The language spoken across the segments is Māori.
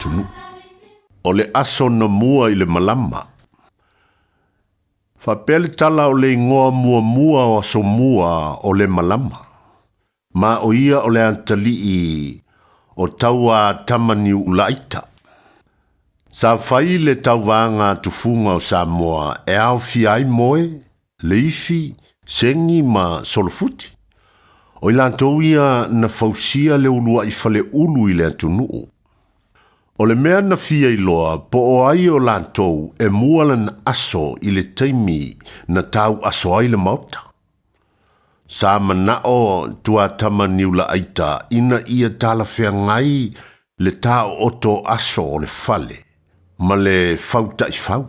tunu. O le aso na mua i le malama. Whapele tala o le ngoa mua o aso mua o le malama. Ma o ia o le antalii o taua tamani ulaita. Sa whai le tauwanga tufunga o Samoa e au fiai moe, leifi, sengi ma solofuti. O ilantou ia na fausia le ulua i fale ulu i le atunuu. O le mea na fia i loa, po o ai o lantou e mualan aso i le taimi na tau aso ai le mauta. Sa manao tua tamaniula aita ina ia tala fea ngai le tau oto aso o le fale, ma le fauta i fau.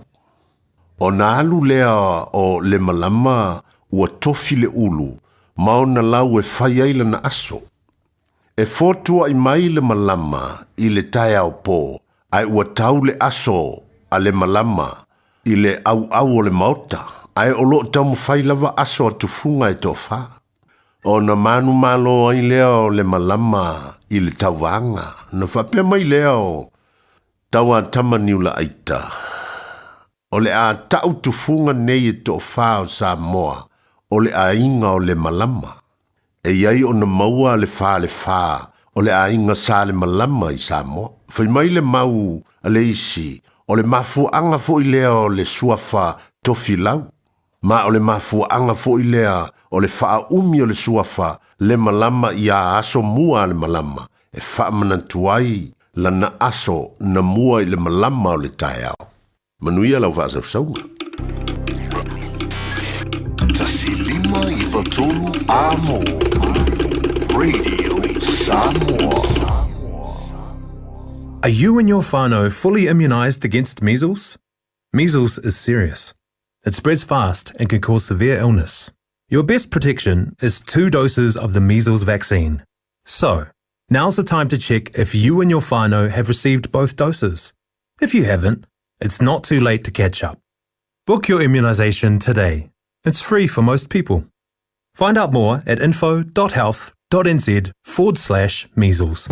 O na alu lea o le malama ua tofi le ulu, mao na lau e fai aila na aso. E fotua i mai le malama i le tae au po, ai ua tau le aso a le malama i le au o le maota, ai o lo tau mawhai lava aso a tufunga e tofa. O na manu malo ai leo le malama i le tauwanga, na whapea mai leo taua tamaniula aita. O le a tau tufunga nei e tofa o Samoa, o le a inga o le malama. E iai o na maua le fa, o le a inga sa le malama i Samoa. Whai mai le mau a le isi, o le mafu anga fo i lea o le suafa tofi lau. Ma o le mafu anga fo i lea o le faa umi o le suafa le malama i a aso mua le malama. E faa manantuai la na aso na mua i le malama o le tae au. Manuia lau faa sausaunga. Tasilima i Vatolu Amo Radio Samoa. Are you and your whānau fully immunised against measles? Measles is serious. It spreads fast and can cause severe illness. Your best protection is 2 doses of the measles vaccine. So, now's the time to check if you and your whānau have received both doses. If you haven't, it's not too late to catch up. Book your immunisation today. It's free for most people. Find out more at info.health.nz/measles.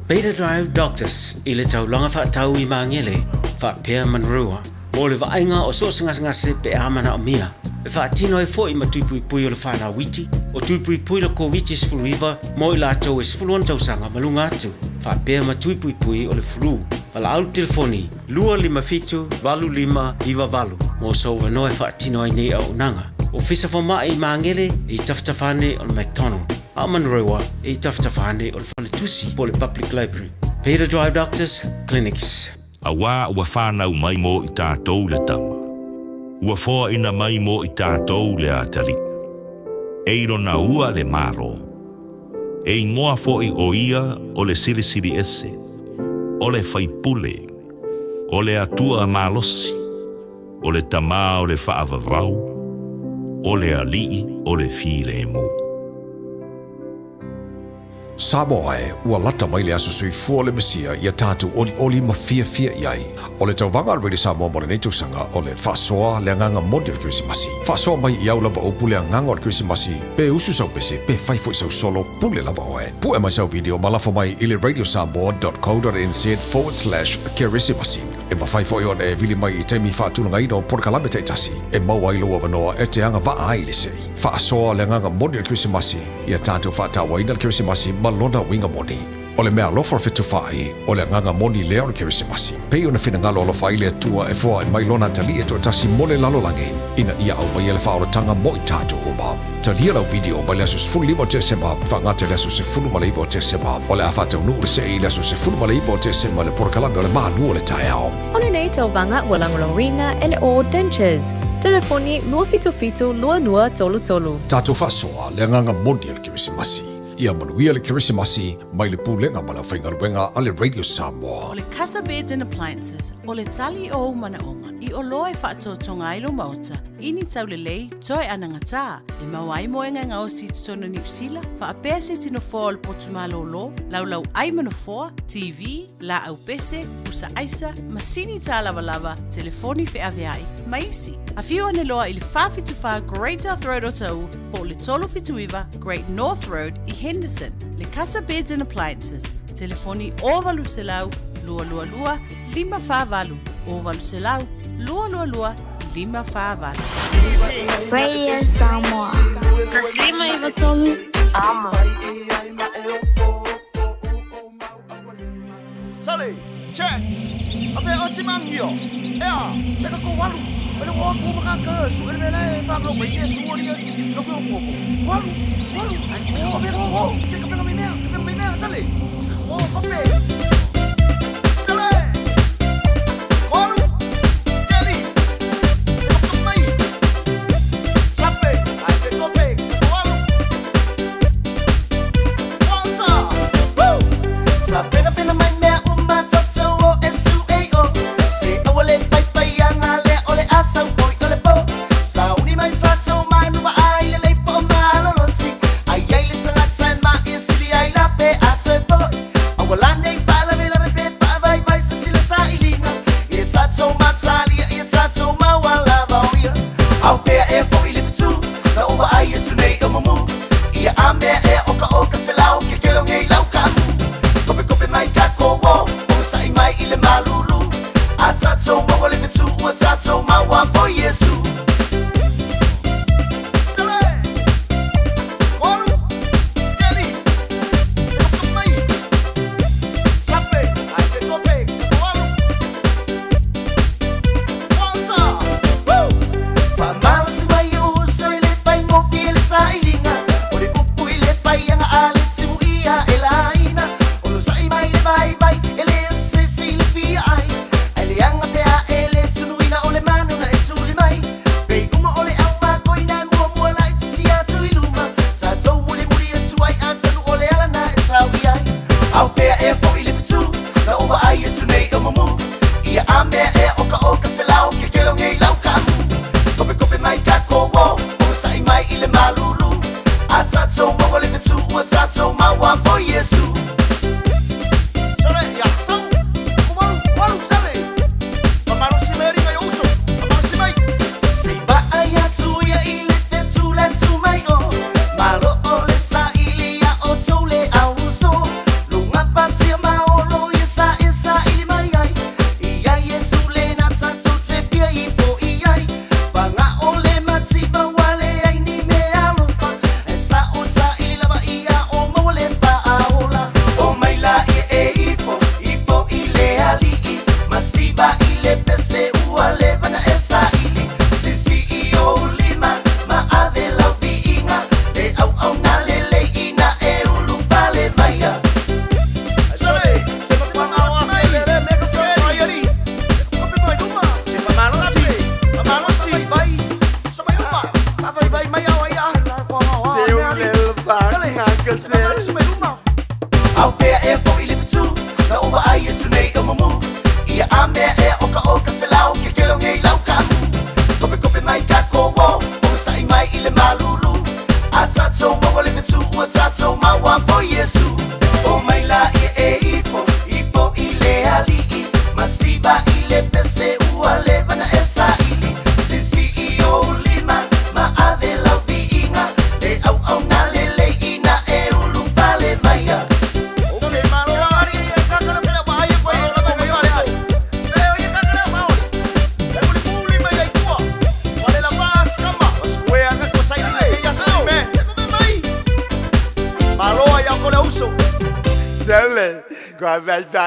Beta Drive Doctors i le taulanga whaatau i maangele, whaapea manrua. Mo le vainga o so ngase pe amana o mia. E whaatino e fo i matuipui pui o le whanau witi, o tuipui pui le COVID is full river, mo i lātou is full on tausanga malunga atu. Whaapea matuipui pui o le flu. Wala au telefoni, 255-25 mo so wanoe whaatino ai nei au nanga. O fisa fo mai i maangele i taftafane o le McDonald. Amanrewa e taftafane o le Whaletusi po le Public Library. Beta Drive Doctors Clinics. Awa ua whanau mai mo i tātou le tama. Ua fōa ina mai mo i tātou le atari. Eiro na ua le maro. E ingoa fo i o ia o le sirisiri ese. O le whaipule. O le atua malosi. O le tama o le whaavavau. O le alii o le file mo. Samoa ua lata mai le aso sui fua le mesia ia tātou oli ma fia iai. O le tauvanga already Samoa mo le nei tausanga o le whasoa le nganga modi o le Krisimasi. Whasoa mai i au lava o pule a nganga o le Krisimasi, pe usu sau pese, pe whaifo i sau solo pule lava oe. Pue mai sau video malafo mai i le radiosamoa.co.nz/Krisimasi. E ma whaifo i on e vili mai i teimi whātunanga ino porkalame te tasi. E maua i loa wanoa e te anga waa ai le sei. Whasoa le nganga modi o le Krisimasi, ia tātou whaatawa ina le Krisimasi malona winga moni. O le mea lofa fetu whai, o le nganga moni leo le Krisimasi. Pei o na whinangalo lo whai le tua e fua e mai lona tali e to tasi mole lalo lange. Ina ia au mai ele whaoratanga mo i tātou uma. Talia lau video mai leasus fulu lima te sema, whangate leasus e fulu malaipo te sema. O le awhatau nuu le sei leasus e fulu malaipo te sema le porkalame o le maa lua le tae ao. Ona nei tauvanga ua langolorina e le o dentures. Telefoni lua fito lua nua tolu. Tātou whasoa le nganga moni le Krisimasi. Ia manuia le Krisimasi, mai le pūlenga ma la whaingaruenga a le Radio Samoa. O le Casa Beds and Appliances, o le tali o manaonga, i o loe whaatotonga ilo mauta, ini tau le lei, toi ananga tā, e mawai moenga ngā o si tutono ni usila, wha apea se tino fōa le potumalo lo, lau ai manafoa, TV, la au pese, usa aisa, masini tā lava, telefoni fe aveai, maisi. A fiu ane loa i le whawhituwha Great North Road o tau, po le tolo fituiva Great North Road i Henderson, le Casa Beds and Appliances, telefoni o valu se lau, lua lua lua, 555. O Valuselau, lua lua lua, 555. Radio Samoa. Taslima Ivatolu. Amo. Sale, check. Apa yang oci manggil? Ya, saya kau walu. Kalau aku makan ke, suka dia faham lo bayi semua dia, lo kau fofu. Walu. Aku berapa? Saya kau pengen minyak, sale. Oh, kopi. Sale. Walu. Sekali. Saya mai. Sampai. Saya kopi. Walu. What's up? Woo. Sampai na mai.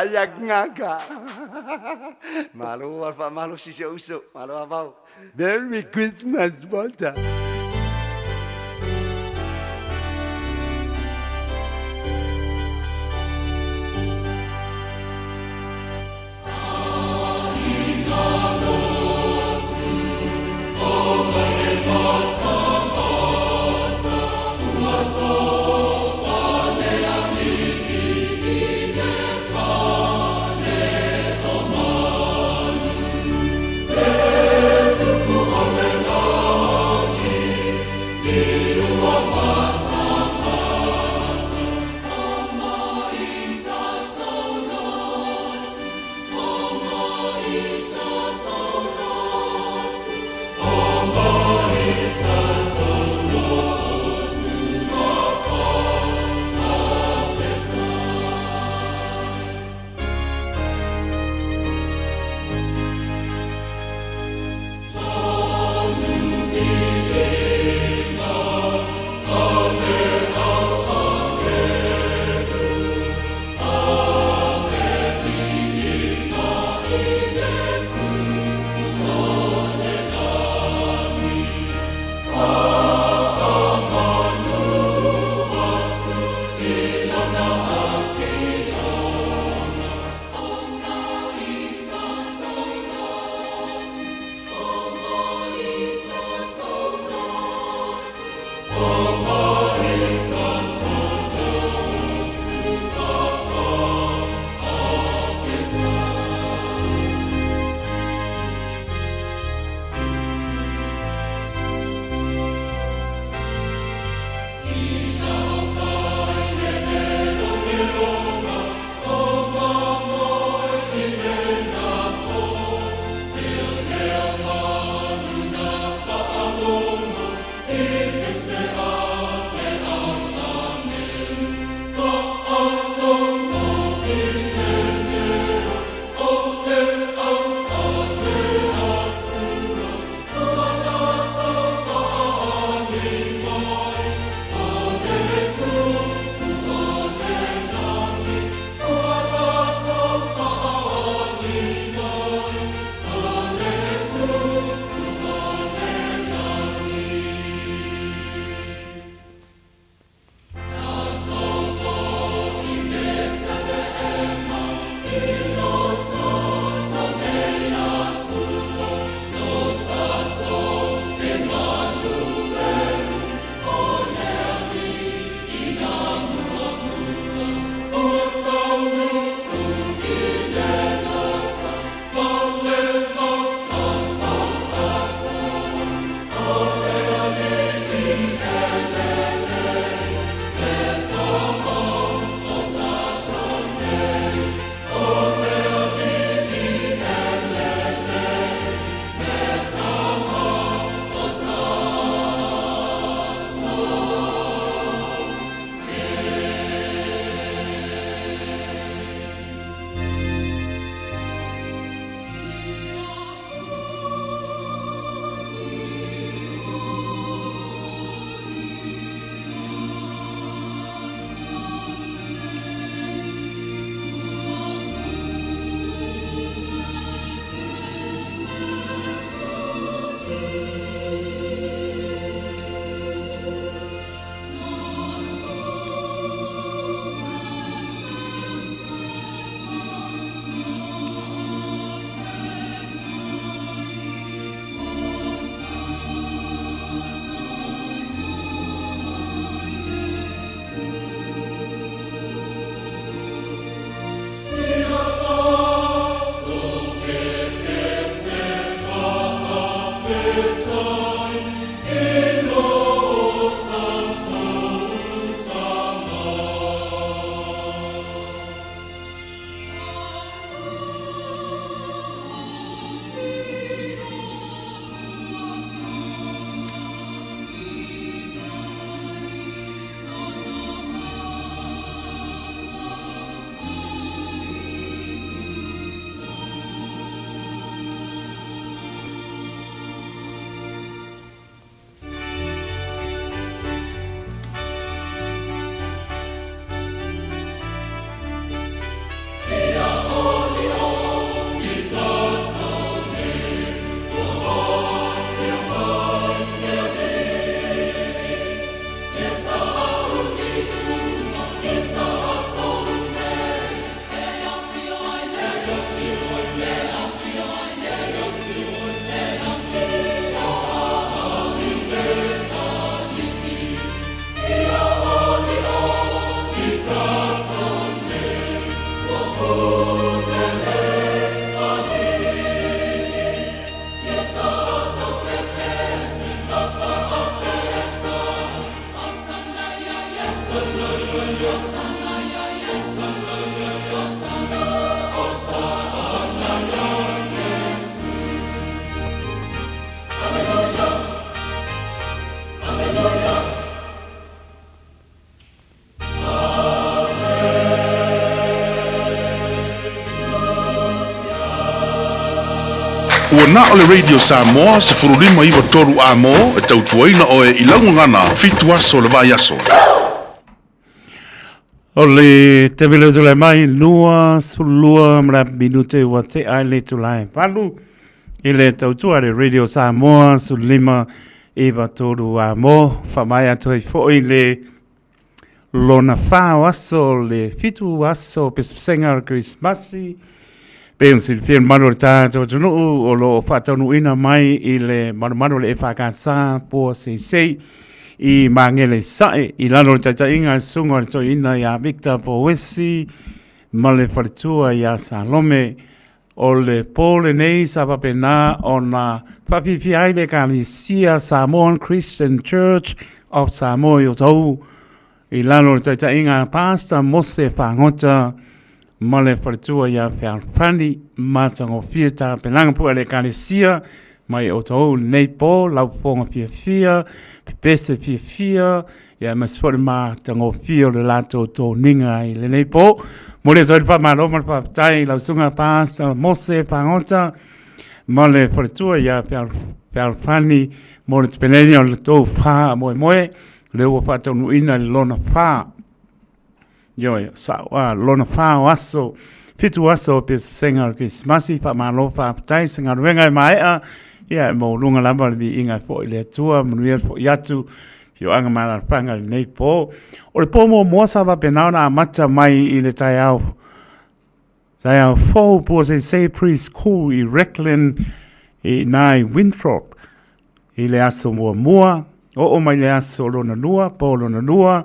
Banyak ngaka. Malu apa malu si usuk. Malu apa? Merry Christmas, Bota. Ua na o le Radio Samoa se furulima iwa toru a mo e tautuaina o e ilaunga ngana fitu aso le vai aso. le te vile tula mai lua sulua mra minute wa te ai le tula palu i le tautua le Radio Samoa su lima e vatoru a mo whamai atu i fo i le lona whao aso le fitu aso pesenga o Christmasi pensi il film maro tātou tunu o lo whatanu ina mai i le maro le e whakasa po sei i mangele sae i lano tata inga sunga to ina ya Victor Powesi ma le wharitua ya Salome o le pole nei sa papena o na papipi aile ka misia Samoan Christian Church of Samoa o tau i lano tata inga pasta mose whangota ma le wharitua ya Whiawhani ma tango fieta penanga pua le kanisia mai o tau nei po lau ponga fia pese fia ya masfore ma tango fio le lato to ninga i le nei po mo le toi pa ma lo ma pa tai lau sunga pasta mose pangota ma le wharitua ya Whiawhani mo le peneni o le tau wha moe le ua whatanu ina le lona wha Yo, sa lona whao aso, fitu aso pes senga o Christmasi, pa malo wha aptai, senga ruenga e maea, ia mo lunga lama li inga fo i le atua, manuia fo i atu, fio anga mana panga le nei po. O le po mo moasa wa penao na amata mai i le tai au. Tai au fo po se say preschool i Reckland i nai Winthrop, i le aso mua, o mai le aso lona lua, po lona lua,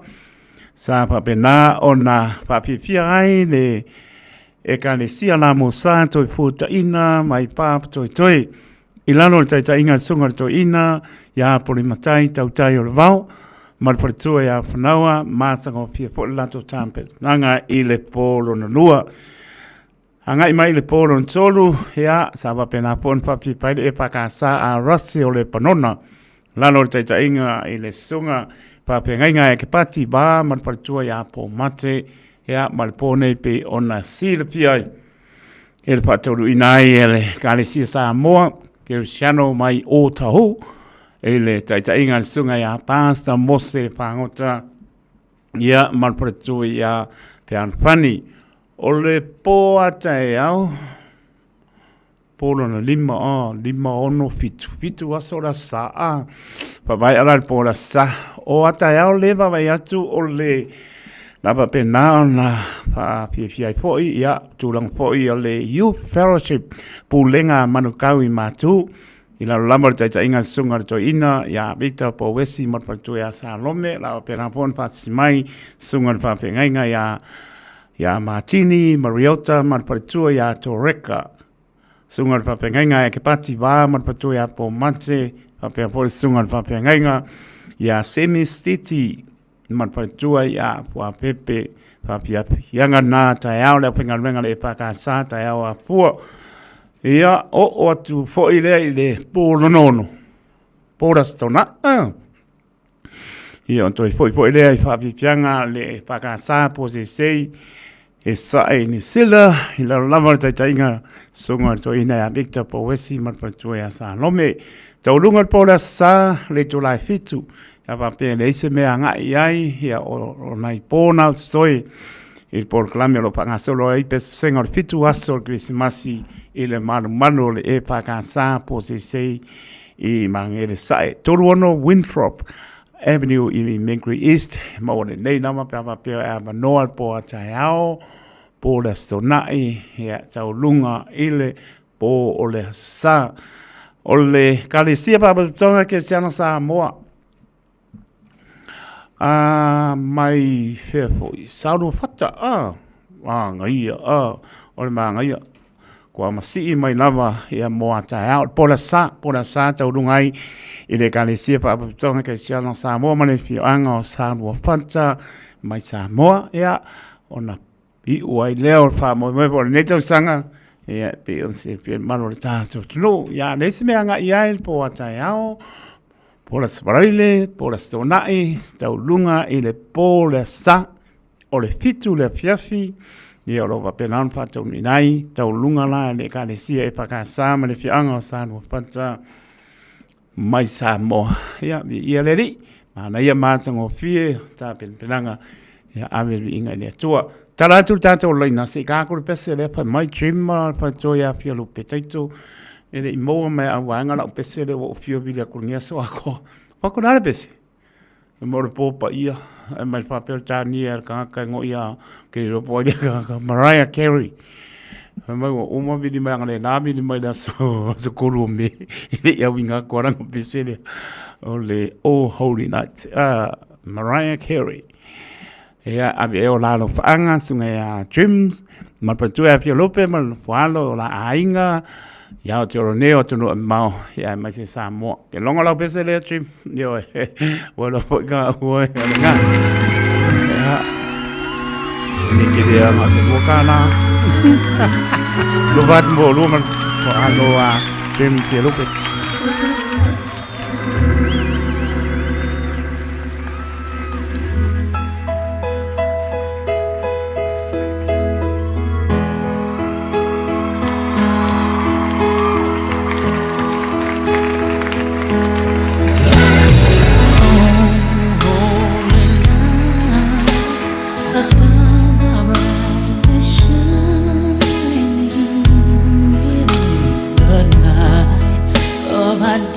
sa papena ona papipia ai le e ka le sia la mo sa to futa ina mai pap to i lano le taita inga sunga to ina ya poli matai tau tai o le vau mar partua ya whanaua māsanga pia po le lato tampe nanga i le polo na lua hanga i mai le polo na tolu ya sa papena pon papi pai e pakasa a rasi o le panona lano le taita inga i le sunga pa pengainga e ke pati ba man partua ya po mate ya mal pone pe ona silpia el patoru inai ele kalesi Samoa ke siano mai o tahu ele taita inga sunga ya pasta mose pangota ya mal partua ya Whiawhani ole po ata au polo na lima ono fitu asora saa pa vai ala po la sa o ata ya leva vai atu o le lava pena na pa pia foi ya tulang foi le youth fellowship pulenga manukau i matu ila lamor taita inga sungar to ina ya Victor Powesi mot patu ya Salome la pena pon pa simai sungar pa pengainga ya Martini Mariota mot patu ya Toreka sungar pa pengainga ke pati va mot patu ya po mate pa pe po sungar pa pengainga ya semi city man patua ya po pepe pa pia yanga na ta ya le pengal menga le pa ka sa ta ya wa po ya o tu fo ile po nono po rastona ya to fo ile pa pianga le pa ka sa po se sei e sa ni sila ila lamar ta inga sunga to ina ya Victor Powesi man patua ya sa lome taulunga po la sa le to lai fitu ya va pe le se me anga ai ya o nai pona stoi il por clame lo panga solo ai pes senor fitu aso Christmasi ile mano le e pa sa po se sei i mangere sai toruono Winthrop Avenue i Mingri East mo le nei nama pa va pe a noal po atao po la stonai ya taulunga ile po o le sa ole kalesia pa tonga ke siana Samoa mai foi saudo fata ngai ole ma ngai kwa masi mai lava ya mo ata out pola sa tau lungai ile kalesia pa tonga ke siana Samoa mane fi anga saudo fata mai Samoa ya ona i uai leo fa mo mo ne tau sanga ya pe on se pe malo ta so no ya le se me anga ia el po ata yao po la spraile po la stonai tau lunga ile po la sa o le fitu le fiafi ni o lo va penan pa tau ni nai tau lunga la le ka le sia e pa ka sa ma le fianga sa no pata mai sa mo ya ia le ri mana ia ma tango fie ta penanga Ya ave inga le tua. Tala tu tato leina se ka ko pese le pa mai trimma pa joya pia lu petaito. Ele imo me a wanga la pese le o fio vile ko nia so ako. Pa ko na pese. Mo po pa ia e mai pa per tani er ka ngo ia ke ro po dia ka Mariah Carey. Mai o mo vidi mai ngale na vidi mai da so ko me. Ele ia winga ko rang pese le. Ole oh holy night. Mariah Carey. Ya abi e o lalo whaanga sunga ya Trims, ma patua e pia lope, ma whalo la ainga, ya o te oro neo tunu e mau, ya mai se Samoa. Ke longa lau pese lea Trim, yo e, wala poika ua e nga. Ya, ni ke dea nga se wakana. Lubat mo luma, whalo a Trim pia lope. The stars are brightly shining. It is the night of our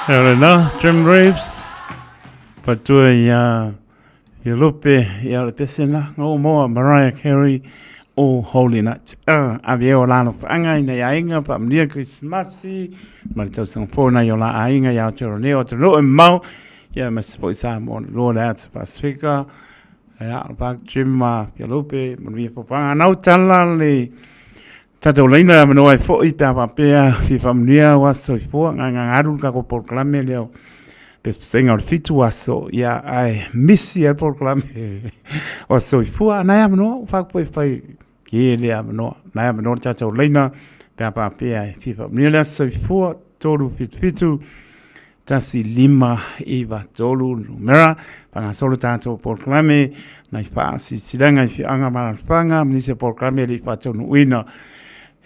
Elena, Jim Reeves, patua ia lupe ia le pesena o moa Mariah Carey o Holy Night. A veo lano whaanga ina ia inga pa mnia Christmasi, ma tau sangpona i o la a inga ia o te roneo, te roe mau, ia masipo i Samoa, Lord out Pacifica, ia pa Jim ia lupe, ma via popanga nau tala le tatou leina manoa e fo'i pe apapea fi familia waso i fua nganga aru ka ko proclame leo pe senga o fitu waso ia ai misi e proclame waso i fua na ia manoa fa ko fai ki le manoa na ia manoa tatou leina pe apapea fi familia waso i fua tolu fitu tasi lima iwa tolu numera panga solo tatou proclame na i fa si silanga i fi anga malafanga mnise proclame li fa tonu wina.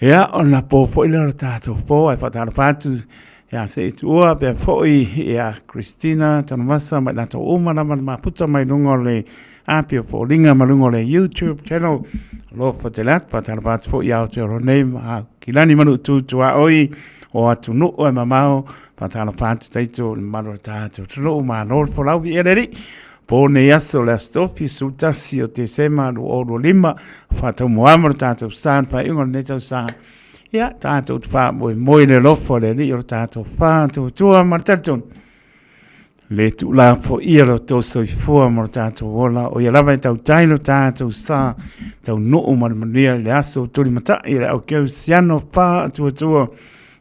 Ia ona po foi le tato po ai patara patu ia se tua pe foi ia Christina tana masa mai na to uma na ma puta mai lungo le apio po linga malungo le YouTube channel lo for the lat patara patu foi ia te name a kilani manu tu tua oi o atu no o mamao patara patu taito manu tato tro ma no for lau ia leri pone yaso la stofi sutasi o te sema o lima fato moamro tato san pa ingo neto san ya tato fa moi le lofo le li o tato fa to tua martaton le tu la po iro to so fo martato ola o ya lava tau tailo tato sa tau no o marmania le aso to li mata ira o ke siano fa tu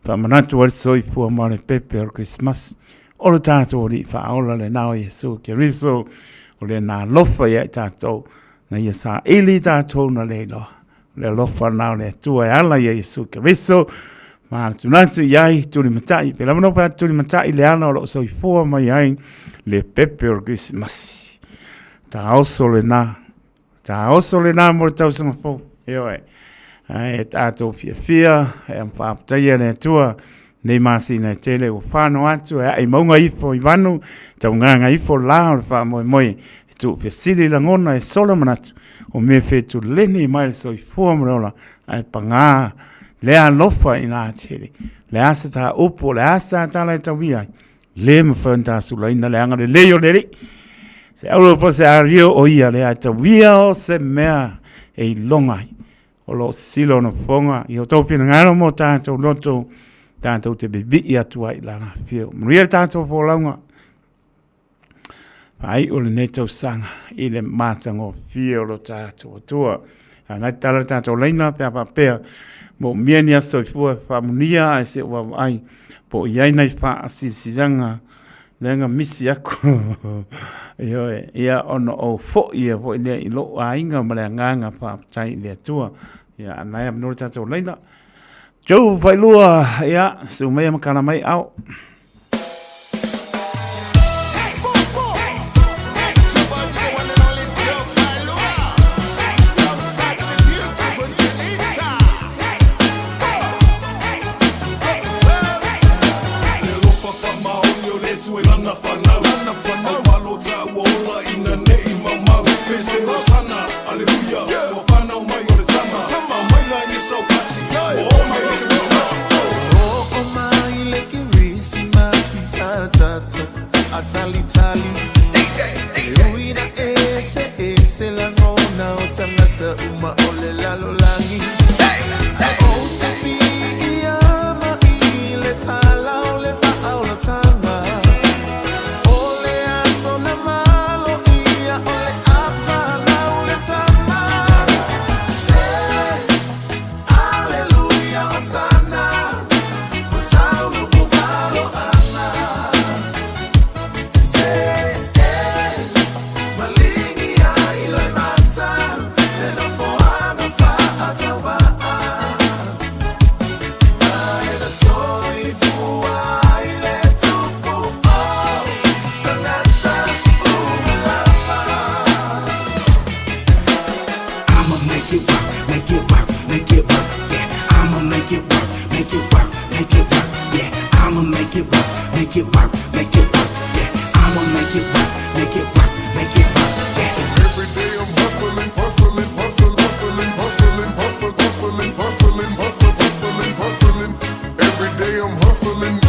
fa manatu o so fo mare pepe o Christmas o le tātou li whaola le nao Yesu ke riso o le nā lofa ia tātou na ia sa ili tātou na leilo le lofa nao le tua e ala ia Yesu ke riso ma tunatu iai tuli matai pe lamano pa tuli matai le ana o lo so i fua mai ai le pepe o Christmas ta oso le nā mo tau sanga fo e tātou fia e mpaptaia le tua nei masi na tele o whāno atu e maunga ifo i wanu tau nganga ifo la o wha moi tu pe sili la ngona e Solomon atu o me fetu leni mai so i fua mrola ai panga le alofa i nā tele le asa ta upo le asa ta lai tau ia le mwhanta sula ina le anga le leo leri se auro po se ario o ia le ata wia o se mea e longai o lo silo no fonga i o taupi na ngaro mo tātou loto tātou te bebi i atua i lana whio. Maria tātou fōlaunga. Ai o le netau sanga i le mātango whio lo tātou atua. Nai tala tātou leina pia papea. Mo mieni aso i fua whamunia ai se ua ai. Po i ainai wha asisiranga. Lenga misi aku. Ia ono o fo ia fo i lea i lo a inga ma lea nganga wha i lea tua. Ia anai am nore tātou leina. Joe vai lua ya su mai makana mai au uma ole la lo langi o te pi ama I le tala ole fa ole tama ole aso na malo ia ole apa na ole tama say hallelujah osana utau no palo ana say malingi ai le mata Every day I'm hustling,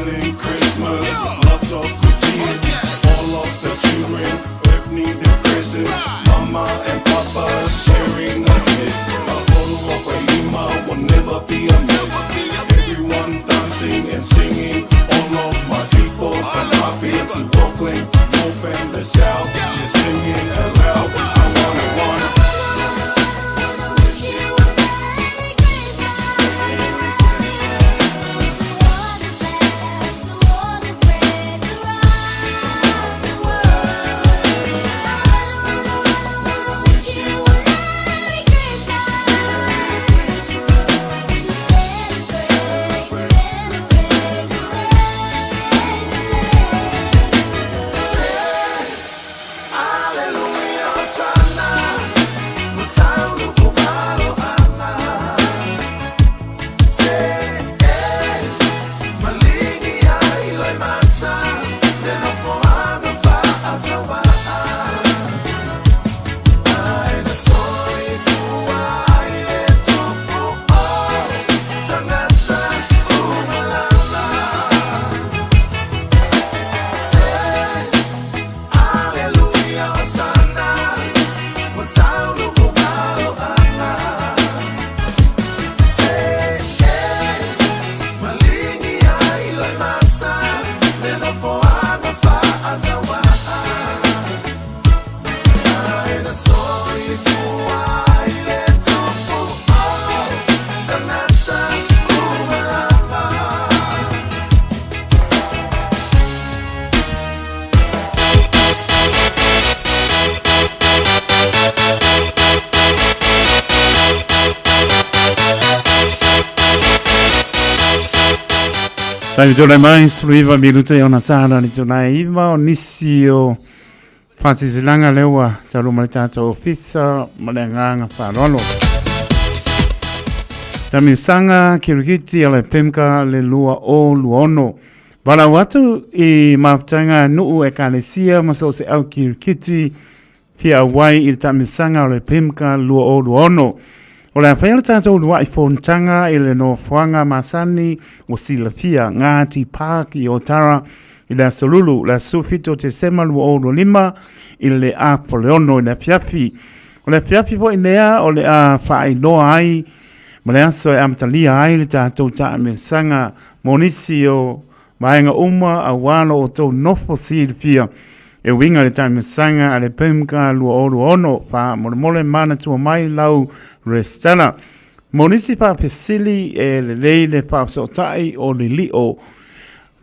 smiling Christmas, lots of good cheer. All of the children opening their presents. Mama and Papa sharing a kiss. A photo of a Lima will never be a miss. Everyone dancing and singing. All of my people from Happy to Brooklyn, North and the South, they're singing aloud. I wanna. Tai tōrei mai, struiva minute o na tāna ni tōnai iwa o nisi o whasisilanga lewa taru mare tātou ofisa mare nganga whārono. Tami sanga kirikiti ale pemka le lua o luono. Wala watu I maputanga nuu e kālesia maso se au kirikiti pia wai I tami sanga ale pemka lua o luono. O le whaela tātou lua I whontanga I le no whanga masani o silafia ngāti pāki o tara I le asolulu, le sufito te sema lua o no lima I le a poleono I le piapi. O le piapi po I lea o le a whaai noa ai ma le aso e amtalia ai le tātou ta amirsanga monisi o maenga uma a wano o tau nofo silafia e winga le ta amirsanga a le pemka lua o luono wha mole mana tua mai lau Restana. Monisi pa pesili e le leile pa sotai o le lio.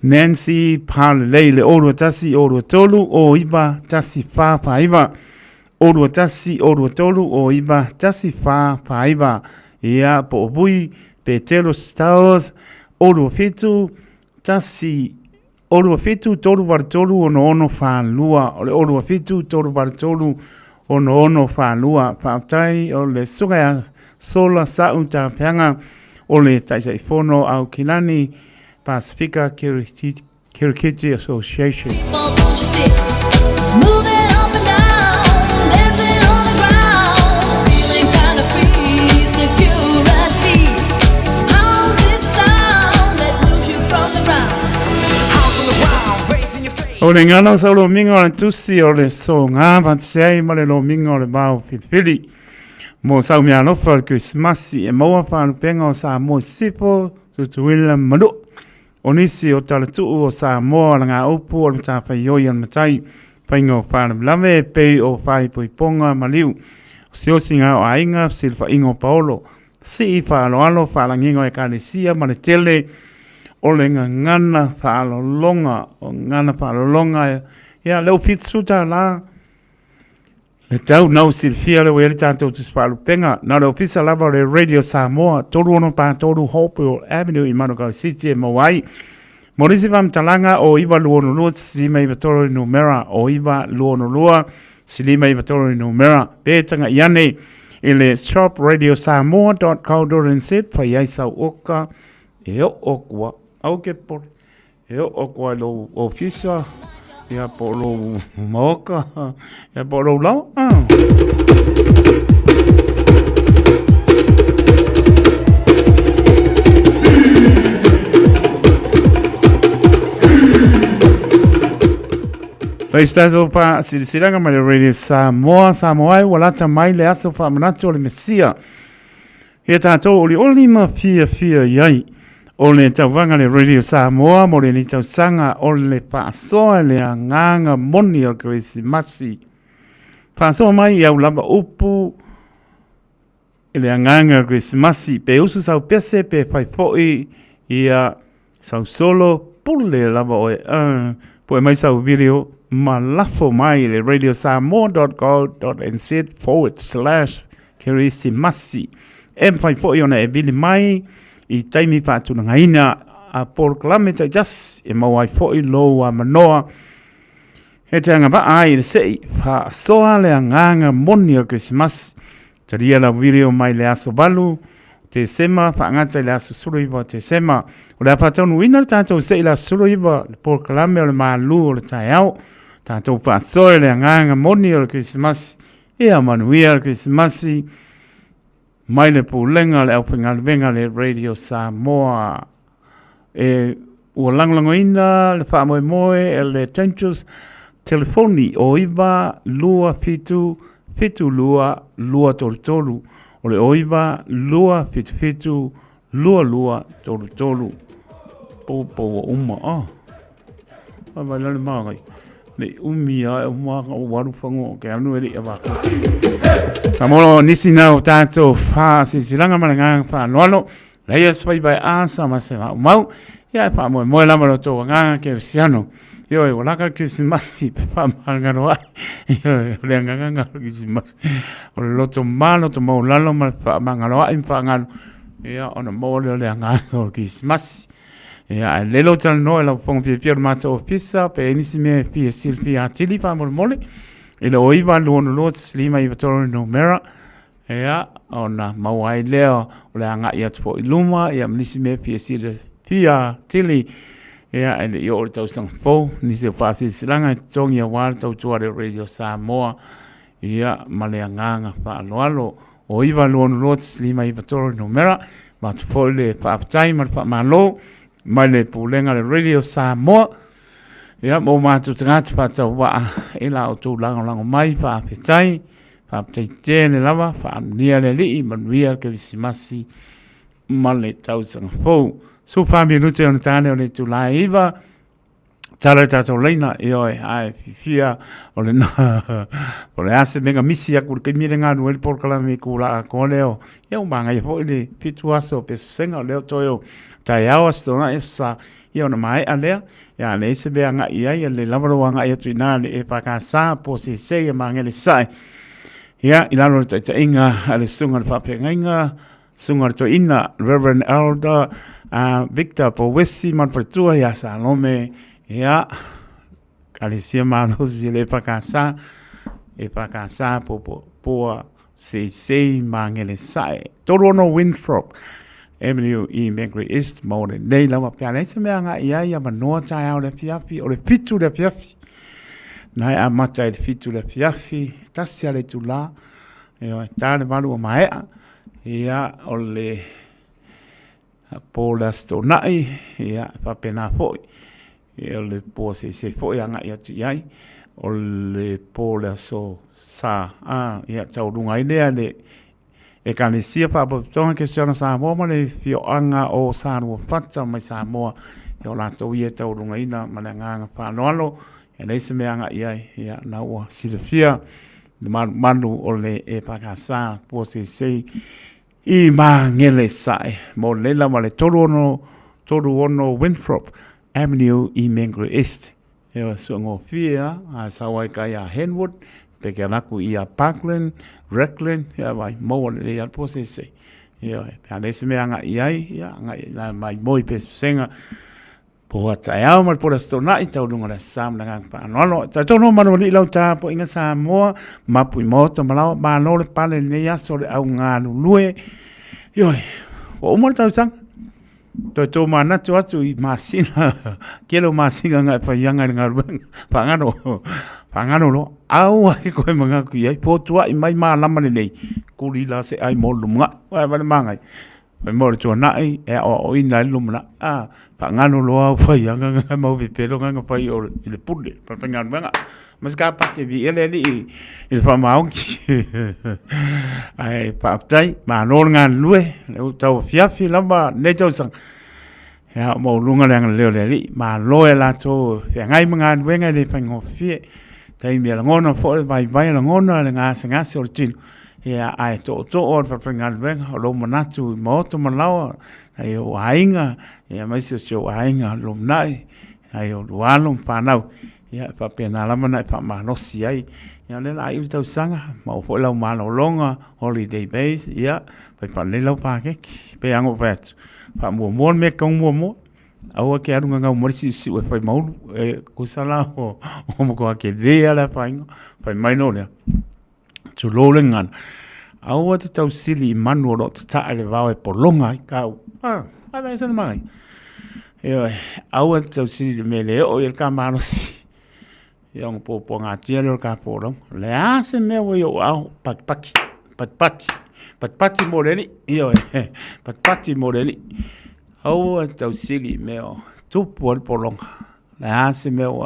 Nancy pa le leile o tasi o tolu o iba tasi fa pa iba. O tasi o tolu o iba tasi fa pa iba. Ia po bui pe telo stars o fitu tasi o fitu tolu var tolu o no ono fa lua. O fitu tolu var tolu ono fa lua fa tai o le suga sola sa uta peanga o le taisaifono au kilani Pacifica Kirikiti Association. O le ngana sa lo mingo le tusi o le so ngā patisei ma le lo mingo le bao pitipili. Mo sa umia nofa Christmasi e maua whānu penga o sa mo sipo tutuila manu. O nisi o talatuu o sa moa la ngā upu o mta whaioi an matai. Whainga o whānu lame pei o whai poiponga maliu. O siosi ngā o ainga silfa ingo paolo. Si I whaalo alo whaalangingo e kālesia ma le tele. O le ngana whaalolonga o ngana whaalolonga ia leo pitsuta la le tau nau silfia le wele tātou tis whaalupenga na leo pisa lava le Radio Samoa toru ono pātoru Hopewell Avenue I Manukau City e Mawai morisi talanga o iwa luono lua silima iwa toro I numera o iwa luono lua silima iwa toro I numera pētanga iane I le shopradiossamoa.co.nz pa iaisa oka e o okwa au ke por e o kwa lo ofisa ya por lo moka ya por lo lao Paistazo pa silanga ma le radio Samoa walata mai le aso fa manato le Mesia. He tātou oli ma fia iai. O le tauwanga le radio Samoa mo le ni tausanga o le paasoa le anganga moni o Krismasi. Paasoa mai au lava upu le anganga Krismasi pe usu sau pese pe fai foi ia sau solo pule lava oe po mai sau video malafo mai le radiosamoa.co.nz/Krismasi. Fai foi ona e bili mai I taimi pātuna ngaina a Paul Kilometer jas e mawai foi lo a manoa. He te anga ai le sei pa soa le anganga moni o Christmas. Taria la video mai le aso balu. Te sema pa ngata le aso suruiva te sema. O le apatonu ina le tātou sei la suruiva le Paul Kilometer o le malu o le tai au. Tātou pa soa le anganga moni o Christmas. E a manuia o Christmasi. Mai le pulenga le aufenga le venga le radio Samoa ua langlangoina le whaamoemoe e le tentus telefoni o iwa lua fitu lua tolu o le oiva lua fitu lua tolu po uma vai lale magai le umia uma o waru fango ke anu eli avako Samoa nisi nau tātou wha silanga maranga wha noano leia spai bai asa ma se mau ia pa mo lama lo to nga ke siano yo e wala ke simasi pa mangano yo le nga Christmas o lo to malo to mo lalo ma pa mangano ai pa ngano ia ona mo le nga Christmas ia le lo tal no la fong pier mato ofisa pe nisi me pi silvia tili pa mo mole e le oiva luono lot slima I vatoro no mera ea ona mawai leo o le anga ia tupo iluma ia mnisi me pia tili ea e le i o tau sang fo nisi o pasi silanga tongi a wala tau tua le radio Samoa ia male anganga pa aloalo oiva luono lot slima I vatoro no mera ma tupo le pa aptai ma pa malo mai le pulenga le radio Samoa ia mo matu tangata pa tau waa e la o tū lango mai pa apetai pa apetai tēne lava pa amnia le lii manuia ke visimasi ma le tau sanga fau so pa minute on tāne o le tū la iwa tala tātou leina e oi ai fifia o le na o le ase menga misi aku ke mire ngā nueli porkala me kula a ko leo ia umanga i hoi le pitu aso pe senga leo toyo tai awa stona esa ia ona mai alea ia le se be anga ia le lavaro anga ia tuina le e pakasa po se se mangele sai ia ilalo ta inga ale sunga le papenga sunga to ina Reverend Elder Victor po Wesi man pertua ia salome ia kalisia mano si le pakasa e pakasa po se mangele sai torono Winthrop Avenue I Mangere East Mole nei lava piane se mea nga ia manoa tai au le fiafi o le fitu le fiafi nai a mata le fitu le fiafi tasi ale tula e o tale malu o maea ia o le pola stonai ia papena foi ia o le po se foi anga ia tu iai o le pola so sa ia tau runga idea le e kane sia pa tonga ke siona Samoa ma le fioanga o Samoa fata mai Samoa e o lato ia tau runga ina ma le nganga whanolo e nei se meanga ia na ua silafia manu o le e pakasa po se I ma ngele sae mo lela ma le toru ono Winthrop Avenue I Mangere East e o suango fia a sawai kai a Henwood peke anaku ia Parkland, Reckland, ia vai mo le ia po se. Ia pe ane se me anga iai, ia anga mai moi pe senga. Po ata ia mal po stona I tau lunga le sam na pa no ta tono manu li lau ta po inga Samoa mapu I moto malau ma no le pale ne ia so le au nga lue. Yo o mo tau sang to mana tu atu I masina kelo masina nga pa yanga nga pangano lo au ai ko manga ku ai po tua I mai ma lama nei ku li la se ai mo lu nga wa ba mangai Pai mōre tua nai, o ina ilu mana, pa ngano loa pai, anga mau pipero, anga pai o i le pule, pa ngano venga. Mas ka pa ke vi ele i le pa maongi. Ai pa tai, ma no ngan lue, le tau fiafi lama ne tau sang. Ya mo lunga le leo le li, ma loe la to, fe ngai mga wenga le fa ngofie. Tai mi la ngona fo vai la ngona le ngasa o le tino. Ya ai to o pa ngal wenga o lo manatu mo to malawa. Ai o ainga, ya mai se o ainga lo nai. Ai o lualo pa nau. Ya pa pena la mana pa manosi ai. Ya le ai tau sanga, ma fo la malo longa holiday base, ya pa le lo pa ke pe ango vet. Pa mo me kong mo. Awa ke arunga ngau morisi si we fai maulu ko sala o mo ko ke le ala fai mai no le tu lolengan awa te tau sili manu ro te ta le vae polonga ka ai vai sa mai awa te tau sili me le o el ka mano si yang po nga tielo ka polong le ase me wo yo au pat moreni yo pat moreni au tau sili meo tupu al polonga la ase meo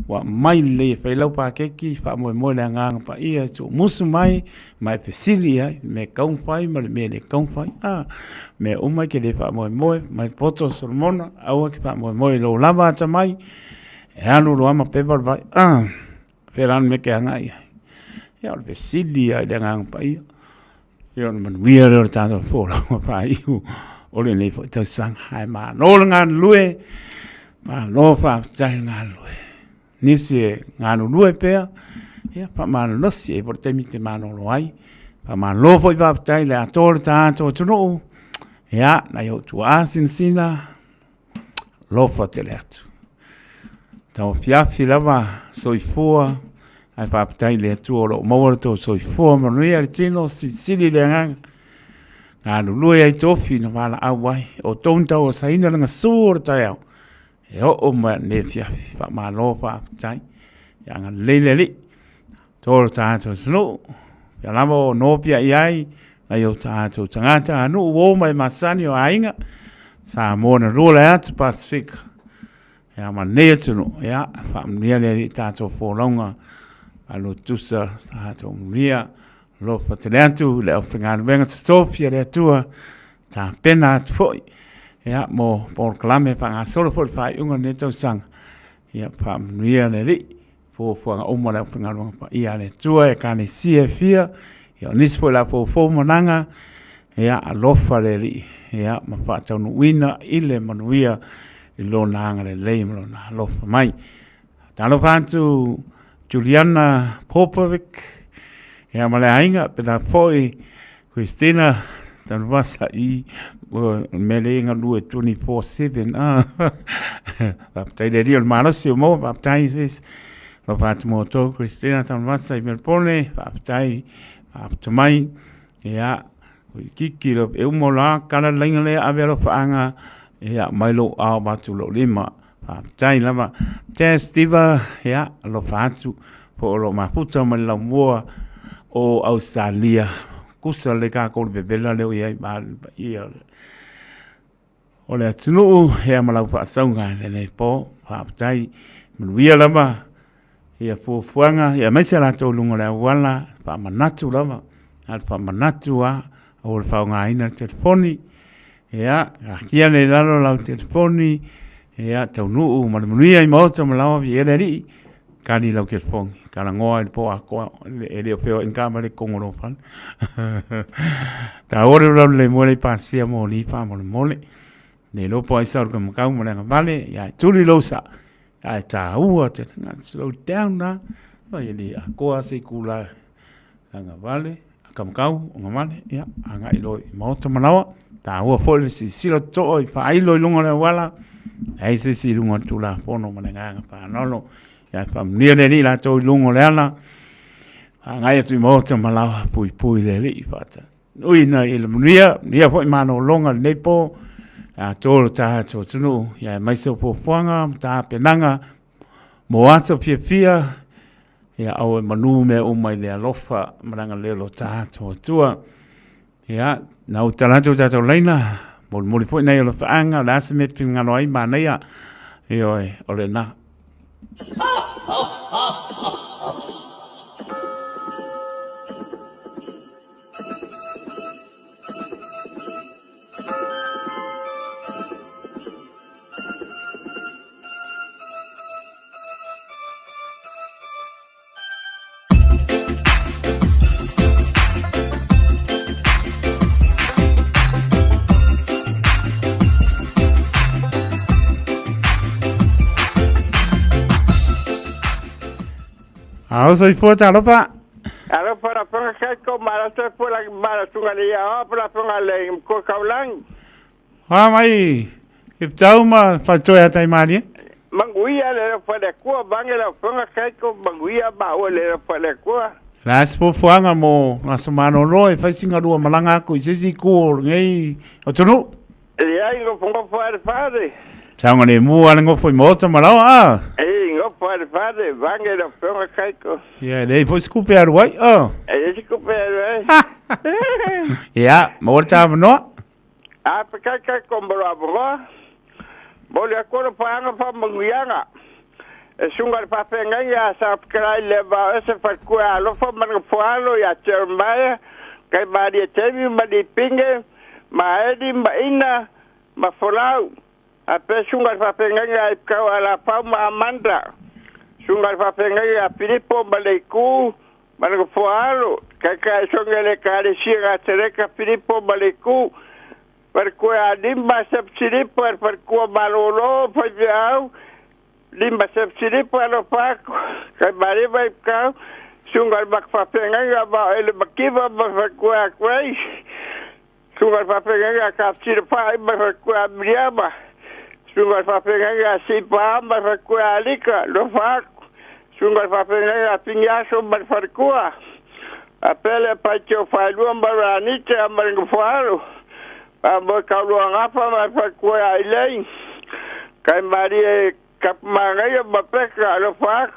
wa mai le fai lau pa keki fa mo le ngang pa ia tu musu mai pe sili ai me kaung fai me le kaung fai me umai ke le fa mo mai poto solmona au ke fa mo lo lava ta mai e anu lo ama pe vai feran me ke anga ia ya le sili ai le ngang pa ia yo man wiero tanto fora pa iu ole nei fo tau sang hai ma no ngan lue ma no fa tai ngan lue nisi ngan lue pe ya pa ma no si e por te mi te ma no lo ai pa ma lo fo va tai le ator ta to no ya na yo tu asin sina lo fo te le atu tau fiafi lava soifua ai pa tai le tu o lo mo to soifua ma no ia tino si le ngang ngā lue ai tofi na wala awai o tonta o saina nga sur tau e o ma ne fiafi pa ma lo fa tai ya nga leleli toro tātou sno ya lama o no pia iai na yo tātou tangata anu o mai masani o ainga Samoa na rola atu Pacific ya ma ne tunu ya fa mnia le tātou folonga alo tusa tātou mnia lo fateleatu le ofengan venga stofia le tua ta pena foi ya mo por clame pa nga solo for fa unga neto sang ya pa mnia le li fo nga o mo le ofengan pa ia le tua e kani fia ya nispo la fo monanga ya alofa le li ya ma fa tau wina ile manuia ilo nanga le le mo na alofa mai talo fantu Juliana Popovic ya male ainga peda foi Christina tan vasa I mele nga lue 24/7 tai de dio malo si mo tai sis lo fat moto Christina tan vasa I melpone tai mai ya kiki lo e mo la kala lenga le avelo faanga ya mailo a batu lo lima tai lama testiva ya lo fatu po lo mafuta mo la mua o Australia kusa le ka ko be bela le ia ba ia o le tunu he mala fa saunga le po fa tai mluia lama ia fo fuanga ia mai sala to lungo le wala fa manatu lama al fa manatu o le fa nga ina telefoni ia kia le lalo la telefoni ia tau nu mluia I mo to mala ia le ri kani lau ke fongi kala ngoa I po ako e leo peo in kamare kongoro fan ta ore lau le mole pasia mo li pa mo le mole ne lo po ai sa ko mo ka mo le vale ya tuli lo sa ai ta ua te nga slow down na vai li ako se kula nga vale kam kau nga male ya anga I lo mo to malawa ta ua fo si silo to I fa ai lo lunga le wala ai se si lunga tu la fono mo le nga pa no ya fam ni le ni la to lungo le ala ngai tu mo te mala pui le li fata ui na il mnia ni fo mano longa le po a to ta to tunu ya mai so po fuanga ta penanga mo aso fia ya au manu me o mai le lofa maranga le lo ta to tua ya Nau talato tato leina. Mori po nei o le whaanga, la se met pin ngano ai mānei a. E oi, o le na. Ao sai po ta lopa. Alo para panga kai ko mara te pula mara tunga le ya para panga le ko kaulang. Ha mai. Ke tau ma fa toya tai mari. Manguia le fa le ko bangela panga kai ko manguia ba o le fa le ko. Las po fuanga mo ngasumano no e fa singa rua malanga ko sisi ko ngai o tunu. Ya ngo pongo fa Tanga ne mu ala ngo foi mota malao a. Ngo fa bangela panga kai ko. Ya dei po skupe ar wai oh. Skupe ar. Ya, morta no. A pa kai ko mbora bo. Bolia ko pa anga pa manguianga. Sungar pa penga ya sa krai leva ese fa ko alo fa man ko alo ya chermaya kai mari tevi mari pinge ma edi ma ina ma folau a pe sungar pa penga ya ka ala pa ma amanda sungar pa penga ya Filipo Maleku man ko alo kai kai songele kare siga tereka Filipo Maleku per ko adimba sep Filipo per ko malolo fa jau limba sep Filipo alo pa kai mari vai ka sungar bak fa penga ya ba ele bakiva ba ko akwai sungar fa penga ya ka tira pa ba ko abriaba sungar fa penga ya si pa ba ko alika lo fa sungar fa penga ya pinya so ba fa ko apele pa cho fa lu ba ni te amar ko falo abo ka lu ngapa ma fa ko ai kai mari kap mangaya ba peka lo fa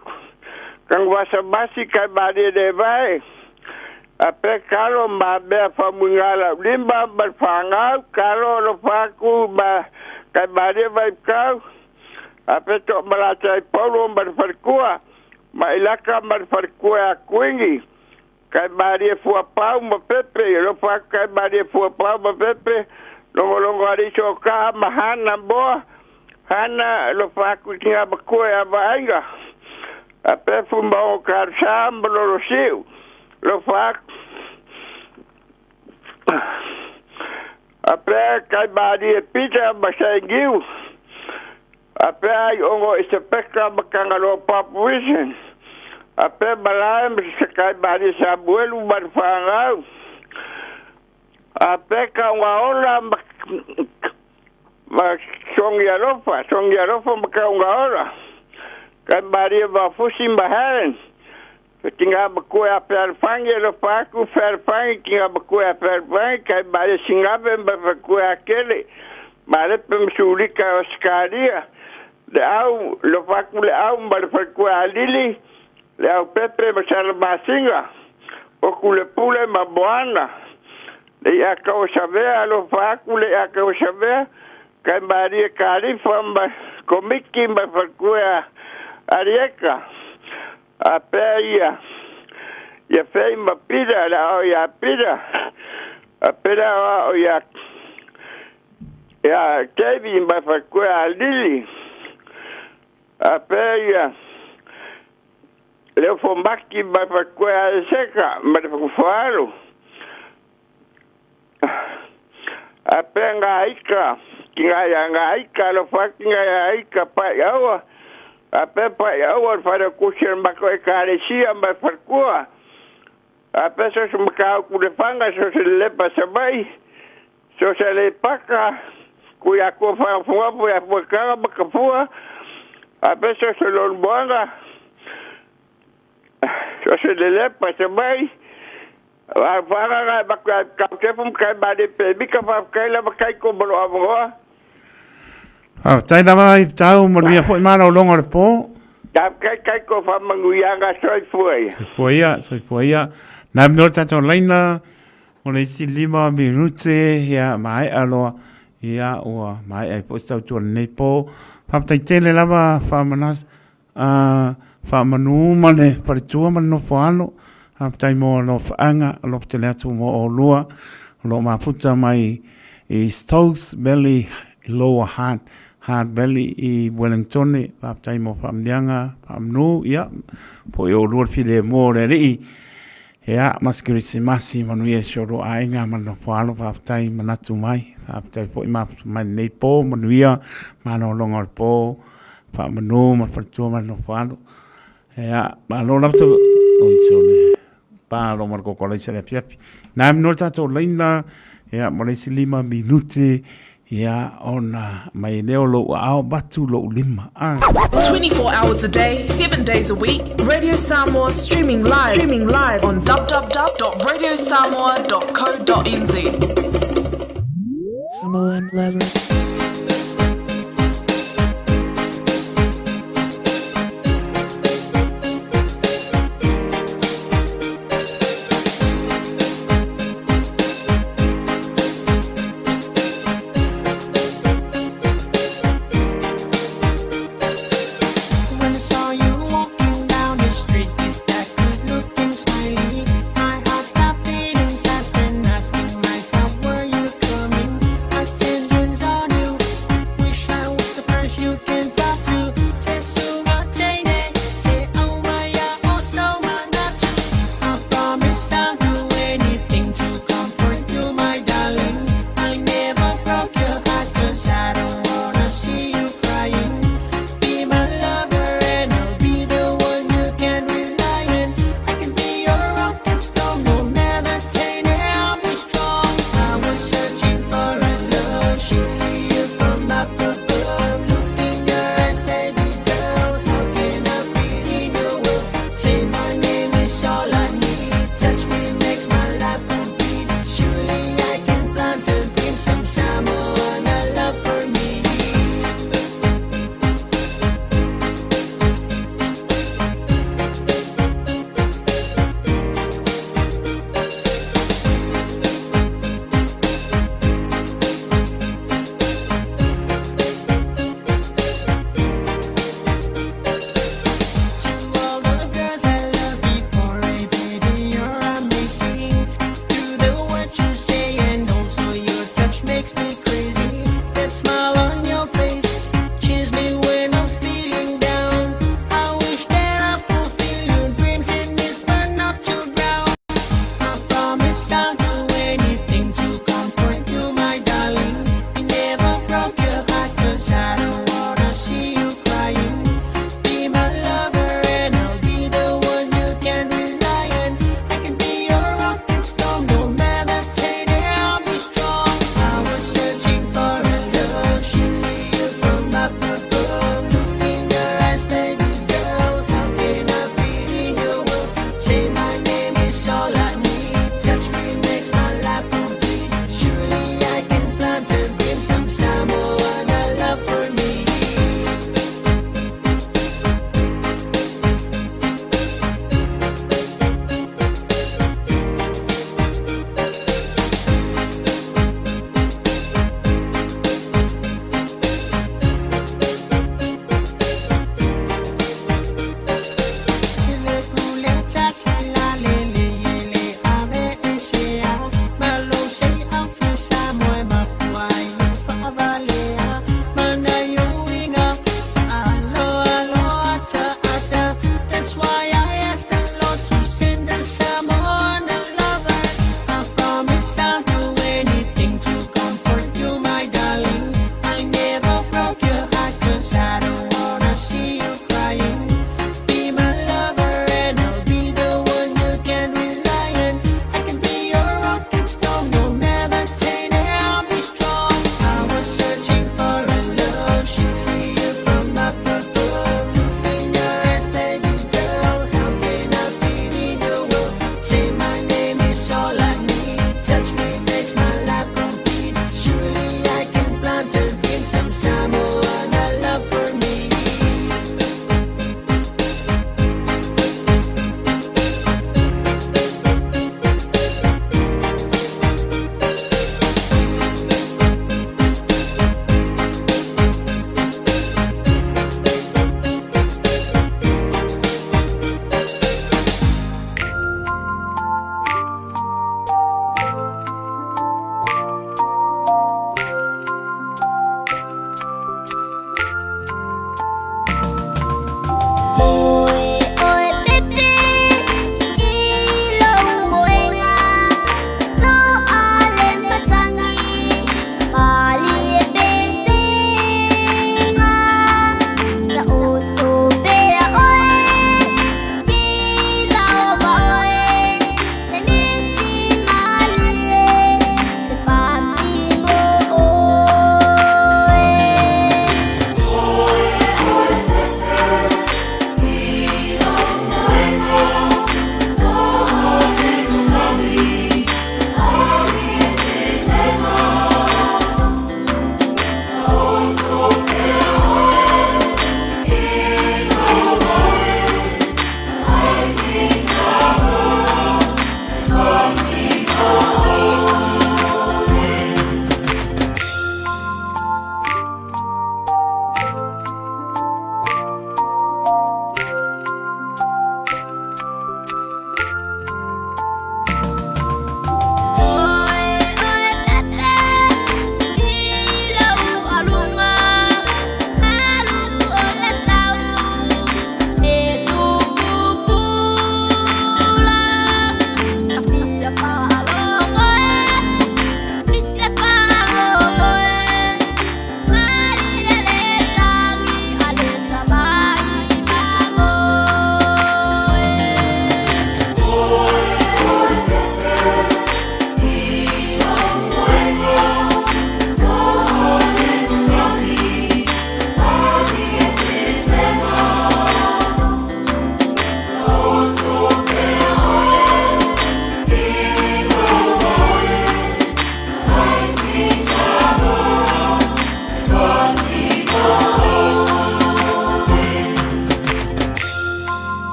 kang wasa basi kai mari de vai ape kalo ma be fa mungala limba ba fanga kalo lo fa ku ba kai mari vai ka ape to mala tai polo ba fa ku ma ilaka ba fa ku a kuingi kai mari fu pa mo pepe lo fa kai mari fu pa mo pepe longo ari cho ka mahana bo hana lo fa ku tinga ba ko ya ba ainga a pe fu mo kar sam lo siu lo fa a pe kai ba di pita ba sangiu a pe ai ongo se peka ba kanga lo pa vision a pe balam se kai ba di sa buelu ba fa ngau a pe ka wa ola ma songia rofa maka unga ora kai maria va fusi mbahan tinga bakua per fangi lo paku per fangi tinga bakua per fangi kai maria singabe bakua kele mare pem sulika oskaria le au lo paku le au mbar bakua lili le au pepe masala masinga okule pule maboana le akau savea lo paku le akau savea kai maria kalifa mba komiki mba fakua arieka apeia ya fei ma pida la o ya pida apeda o ya kevi mba fakua lili apeia le fombaki mba fakua seka mba fakufalo apenga ika kinga nga ika lo fakinga ika pa yawa ape pa yawa fara kusher mbako ekarisia mba farkua ape so smaka kulefanga so se lepa sabai so se le paka kuya ko fa fua ya paka bakafua ape so lo bonga so se le lepa sabai fara bakka kaptefum kai bade pe bika fa kai la kai ko bolo avo tai da mai tau mo mia foi mana longo le po kai ko fa manguianga soi foi foi ya na no ta ton laina o le si 5 minute ia mai aloa ia ua mai ai po stau tuan nei po whaptai tele lava whamanas whamanu mane paritua mano whaano haptai mo lo whaanga lo te leatu mo o lua lo maputa mai i Stokes Valley Lower Hard Valley i Wellington haptai mo whamnianga whamnu ia po i o lua pile mo le rei ia maskirisi masi manu ia shoro ainga mano whaano haptai manatu mai haptai po i maputa mai nei po manu ia mano longa po whamanu ma paritua mano whaano ia malo lapta oi sole palo marco con se le piapi nam no tato leina ya moresi 5 minute ya ona mai neolo ao batu lo lima 24 hours a day 7 days a week Radio Samoa streaming live on www.radiosamoa.co.nz Samoan lovers Attention's on you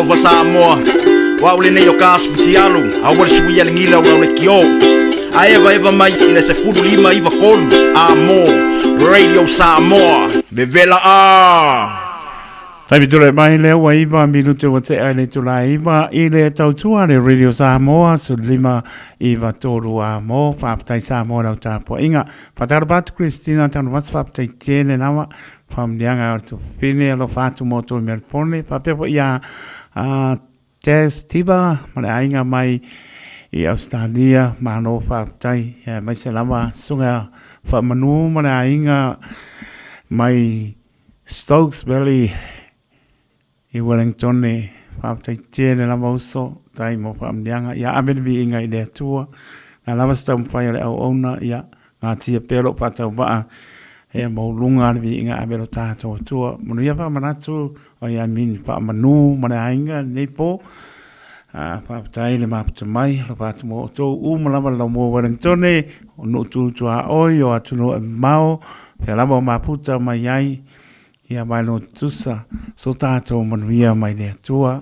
over Samoa. Wa ule ne yo kas futialu, a wale suia ngila wa ule kio. A eva mai ile se fulu lima iva kolu. Amo, Radio Samoa, Vevela a. Taimi tule mai lea wa iwa minute wa te aile tula iwa i le tautua le Radio Samoa su lima iwa toru a mo whaapatai Samoa lau tāpua inga whatara patu Christina tanu wats whaapatai tēne nawa whamnianga ar tu whine alo whātu moto i Melpone whapepo ia Tess Tiba male ainga mai i Australia mano whaapatai mai se lama sunga whamanu male ainga mai Stokes Valley i Wellington ne whaapatai tēne lama uso tai mo whaamnianga ia amerevi inga i lea tua na lama stau mwhai le au ona ia ngā tia pero patau waa e maulunga arevi inga amero tātou tua munu ia whaamanatu o ia mini whaamanu mane ainga nei po whaapatai le mapata mai lo patu mo o tō umalama lau mo Wellington ne o no tūtua oi o atuno e mau pe lama o maputa mai ai ia mai no tusa so tātou manuia mai lea tua.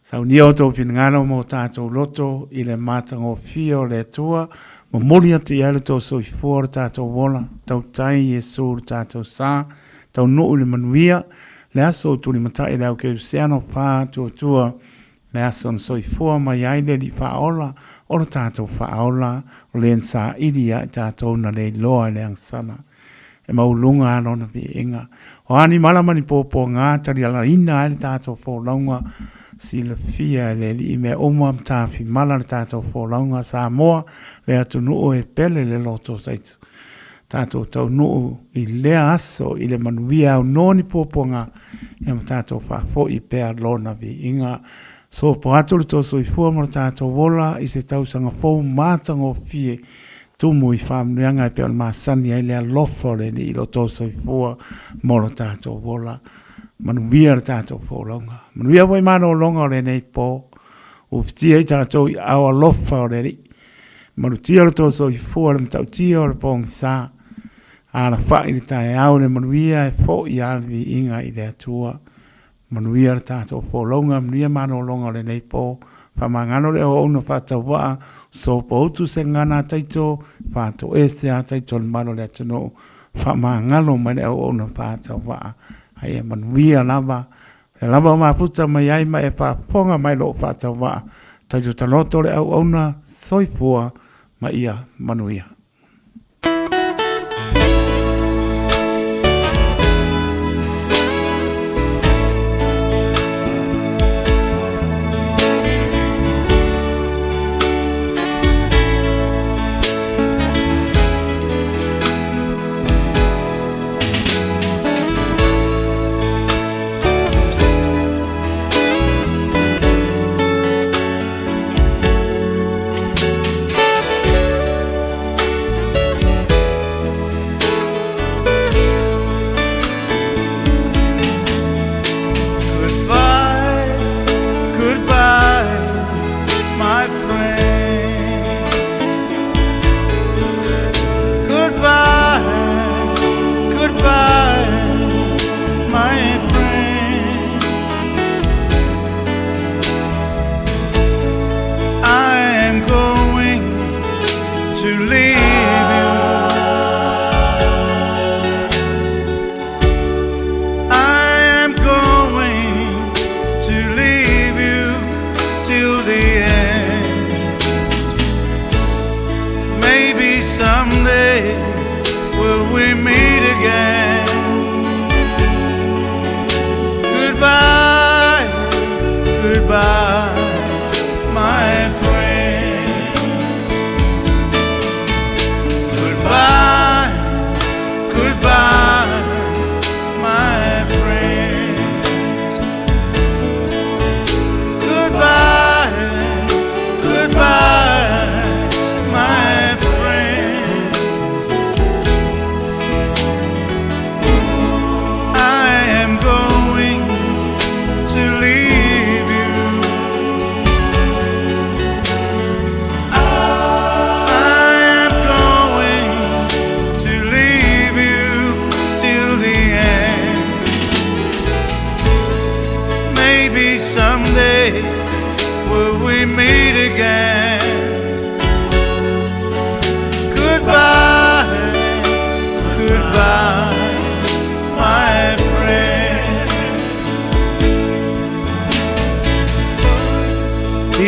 Sau ni o tō whingano mo tātou loto i le mātango fio lea tua. Mo mori atu i ale tō soi fuora tātou wola. Tau tai Yesu tātou sā. Tau nuu le manuia. Le aso tūni matai leo ke useano pā tua tua. Le aso na soi fuora mai aile li whaola. Ora tātou whaola. O le nsā iria tātou na le loa le angsana. E maulunga anona vi inga. O ani malamani pōpō ngā tari ala ina ale tātou fōlaunga si le fia le li me oma mtafi mala le tātou fōlaunga Samoa le atu nuu e pele le loto saitu. Tātou tau nuu i lea aso i le manuia au noni pōpō ngā e tātou whafo i pēr lona vi inga. So po atu le tōso i fua mara tātou wola i se tau sanga fōu mātango fie tumu i whamnuanga i pēr māsani ai lea lofo le ni i lo tōso i fua mora tātou wola. Manuia le tātou fōlonga. Manuia wai mano longa o le nei pō. Uftia i tātou i awa lofa o le ri. Manutia le tōso i fua le mtautia o le pōngi sā. Ana whai le tae au le manuia e fō i alvi inga i le atua. Manuia le tātou fōlonga. Manuia mano longa o le nei pō. Whamangano le o una whātau waa. So po utu se ngana taito. Whātau ese a taito le mano le atano. Whamangano mai le o una whātau waa. Ai e manuia lava. E lava maputa mai ai mai e whaponga mai lo whātau waa. Taito tanoto le au ona soifua mai ia manuia.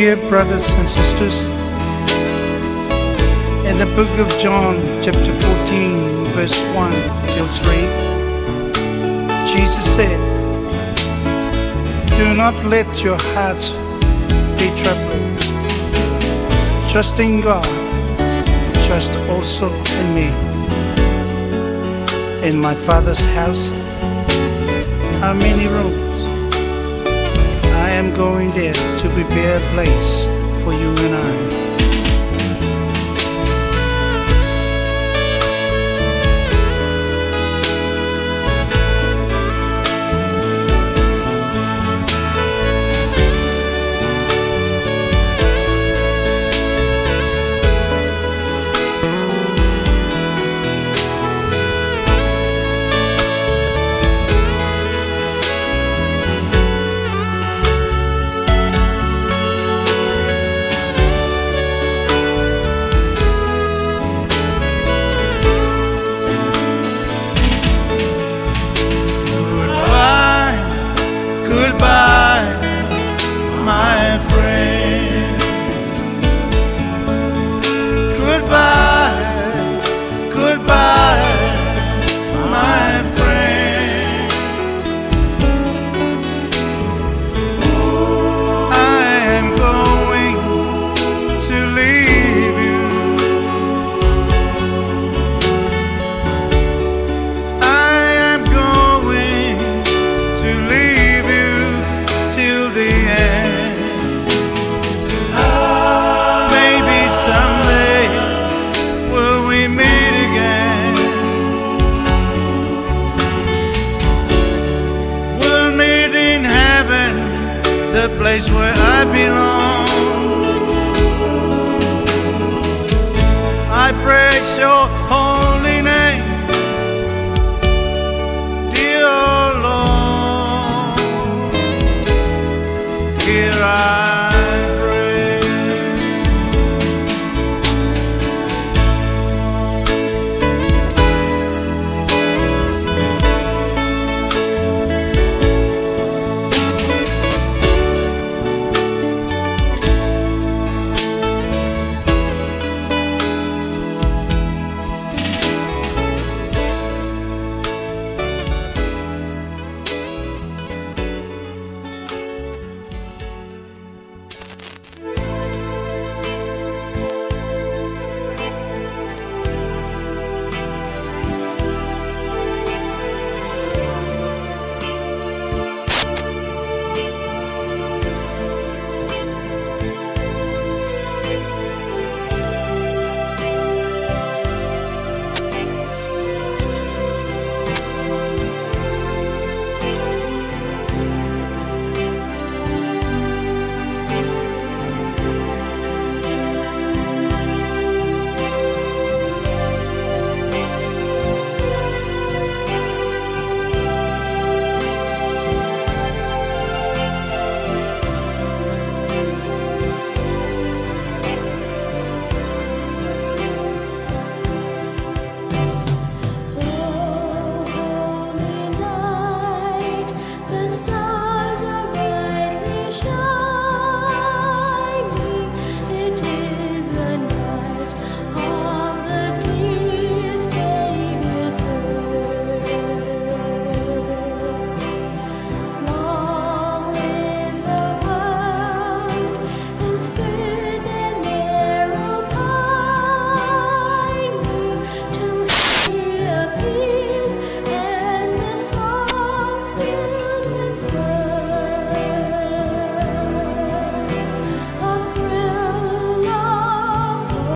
Dear brothers and sisters, in the book of John, chapter 14, verse 1 till 3, Jesus said, "Do not let your hearts be troubled. Trust in God, trust also in me. In my Father's house are many rooms. I am going there to prepare a place for you and I.